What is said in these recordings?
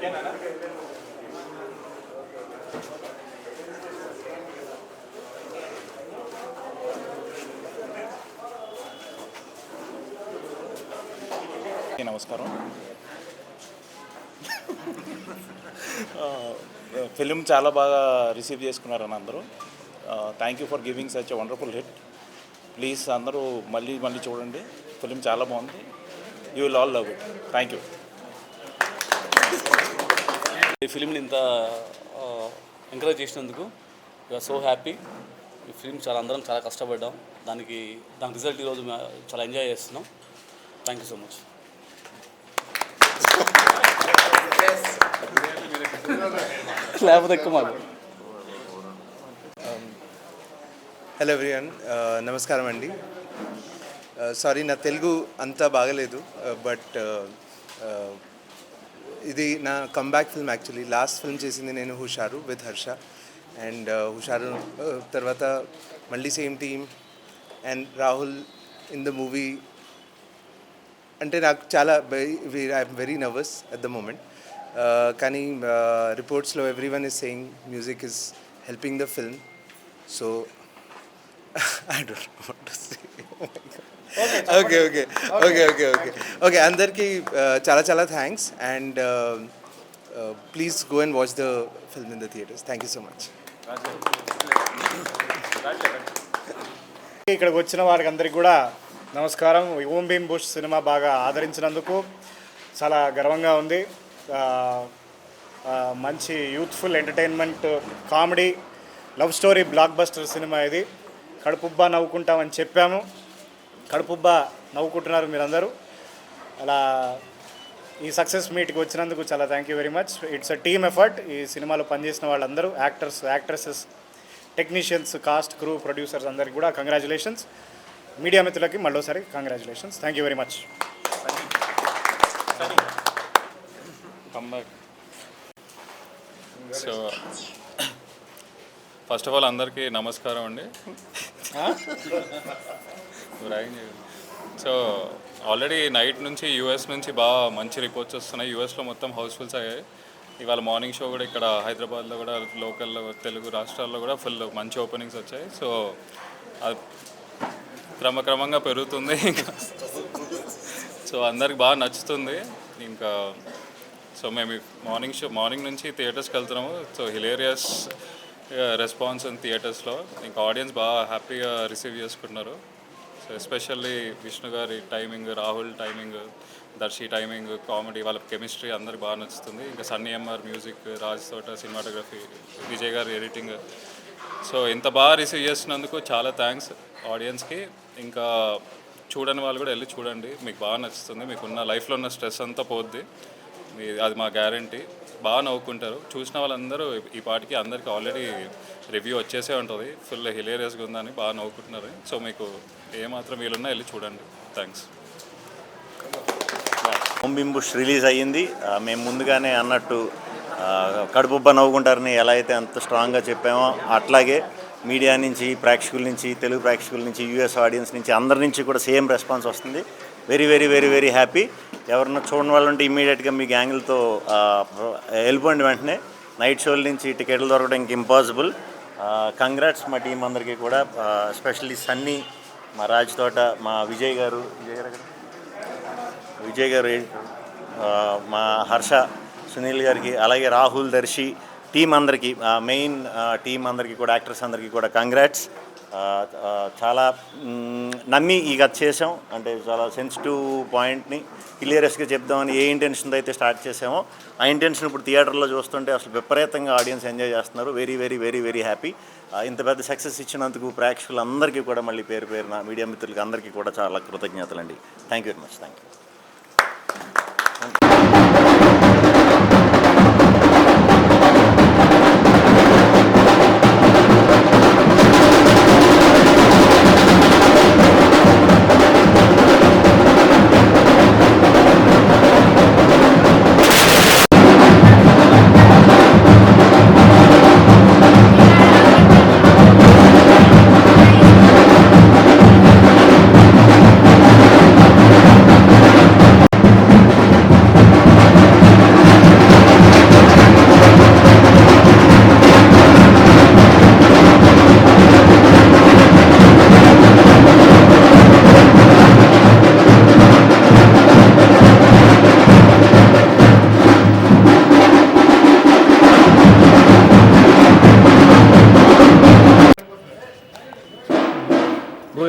నమస్కారం. ఫిలిం చాలా బాగా రిసీవ్ చేసుకున్నారని అందరూ. Thank you for giving such a wonderful hit. Please అందరూ మళ్ళీ మళ్ళీ చూడండి. ఫిలిం చాలా బాగుంది. You will all love it. Thank you. ఈ ఫిలింని ఇంత ఎంకరేజ్ చేసినందుకు వీఆర్ సో హ్యాపీ. ఈ ఫిలిం అందరం చాలా కష్టపడ్డాం. దాని రిజల్ట్ ఈరోజు చాలా ఎంజాయ్ చేస్తున్నాం. Thank you so much. లేకపోతే ఎక్కువ మాట. హలో ఎవ్రీవన్, నమస్కారం అండి. సారీ, నా తెలుగు అంత బాగలేదు, బట్ ఇది నా comeback film. Actually last film చేసింది నేను హుషారు విత్ హర్ష, అండ్ హుషారు తర్వాత మళ్ళీ same team and Rahul in the movie. అంటే నాకు చాలా I'm very nervous at the moment. కానీ రిపోర్ట్స్లో everyone is saying music is helping the film. So I don't know what to say. Okay okay okay okay okay okay అందరికీ చాలా చాలా thanks, and please go and watch the film in the theatres. Thank you so much. ఇక్కడికి వచ్చిన వారికి అందరికీ కూడా నమస్కారం. ఓం Bhim bush cinema బాగా ఆదరించినందుకు చాలా గర్వంగా ఉంది. మంచి youthful entertainment comedy love story block buster cinema ఇది. కడుపుబ్బా నవ్వుకుంటామని చెప్పాము, కడుపుబ్బా నవ్వుకుంటున్నారు మీరందరూ. అలా ఈ సక్సెస్ మీట్కి వచ్చినందుకు చాలా thank you very much. It's a team effort. ఈ సినిమాలో పనిచేసిన వాళ్ళందరూ, actors, actresses, technicians, cast, crew, producers అందరికీ కూడా కంగ్రాచులేషన్స్. మీడియా మిత్రులకి మళ్ళీసారి congratulations. Thank you very much. So first of all అందరికీ నమస్కారం అండి. సో ఆల్రెడీ నైట్ నుంచి యూఎస్ నుంచి బాగా మంచి రిపోర్ట్స్ వస్తున్నాయి. యూఎస్లో మొత్తం హౌస్ఫుల్స్ అయ్యాయి. ఇవాళ మార్నింగ్ షో కూడా ఇక్కడ హైదరాబాద్లో కూడా, లోకల్లో తెలుగు రాష్ట్రాల్లో కూడా ఫుల్ మంచి ఓపెనింగ్స్ వచ్చాయి. సో అది క్రమక్రమంగా పెరుగుతుంది ఇంకా. సో అందరికి బాగా నచ్చుతుంది ఇంకా. సో మేము మార్నింగ్ నుంచి థియేటర్స్కి వెళ్తున్నాము. సో హిలేరియస్ రెస్పాన్స్ ఇన్ థియేటర్స్లో. ఇంకా ఆడియన్స్ బాగా హ్యాపీగా రిసీవ్ చేసుకుంటున్నారు. సో ఎస్పెషల్లీ విష్ణు గారి timing, Rahul timing, Darshi timing, comedy, వాళ్ళ కెమిస్ట్రీ అందరికి బాగా నచ్చుతుంది. ఇంకా సన్నీ ఎంఆర్ మ్యూజిక్, రాజ్ తోట సినిమాటోగ్రఫీ, విజయ్ గారి ఎడిటింగ్. సో ఇంత బాగా రిసీవ్ చేస్తున్నందుకు చాలా థ్యాంక్స్ ఆడియన్స్కి. ఇంకా చూడని వాళ్ళు కూడా వెళ్ళి చూడండి, మీకు బాగా నచ్చుతుంది. మీకున్న లైఫ్లో ఉన్న స్ట్రెస్ అంతా పోద్ది, అది మా గ్యారంటీ. బాగా నవ్వుకుంటారు. చూసిన వాళ్ళందరూ ఈ పాటికి అందరికీ ఆల్రెడీ రివ్యూ వచ్చేసే ఉంటుంది. ఫుల్ హిలేరియస్గా ఉందని బాగా నవ్వుకుంటున్నారు. సో మీకు ఏమాత్రం వీలున్నా వెళ్ళి చూడండి. థ్యాంక్స్. ఓం భీమ్ బుష్ రిలీజ్ అయ్యింది. మేము ముందుగానే అన్నట్టు కడుపుబ్బ నవ్వుకుంటారని ఎలా అయితే అంత స్ట్రాంగ్గా చెప్పామో అట్లాగే మీడియా నుంచి, ప్రేక్షకుల నుంచి, తెలుగు ప్రేక్షకుల నుంచి, యూఎస్ ఆడియన్స్ నుంచి, అందరి నుంచి కూడా సేమ్ రెస్పాన్స్ వస్తుంది. Very very very very happy. ఎవరన్నా చూడని వాళ్ళు ఉంటే ఇమ్మీడియట్గా మీ గ్యాంగులతో వెళ్ళిపోండి వెంటనే. నైట్ షోల నుంచి టికెట్లు దొరకడం ఇంక ఇంపాసిబుల్. కంగ్రాట్స్ మా టీం అందరికీ కూడా, ఎస్పెషల్లీ సన్నీ, మా రాజ్ తోట, మా విజయ్ గారు, మా హర్ష, సునీల్ గారికి, అలాగే రాహుల్, దర్శి టీం అందరికీ, మెయిన్ టీం అందరికీ కూడా, యాక్టర్స్ అందరికీ కూడా కంగ్రాట్స్. చాలా నమ్మి ఈ కథ చేసాం. అంటే చాలా సెన్సిటివ్ పాయింట్ని క్లియరెస్గా చెప్దామని ఏ ఇంటెన్షన్తో అయితే స్టార్ట్ చేసామో ఆ ఇంటెన్షన్ ఇప్పుడు థియేటర్లో చూస్తుంటే అసలు విపరీతంగా ఆడియన్స్ ఎంజాయ్ చేస్తున్నారు. Very very very very happy. ఇంత పెద్ద సక్సెస్ ఇచ్చినందుకు ప్రేక్షకులందరికీ కూడా మళ్ళీ పేరున మీడియా మిత్రులకి అందరికీ కూడా చాలా కృతజ్ఞతలు అండి. Thank you very much. Thank you.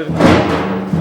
இருக்குது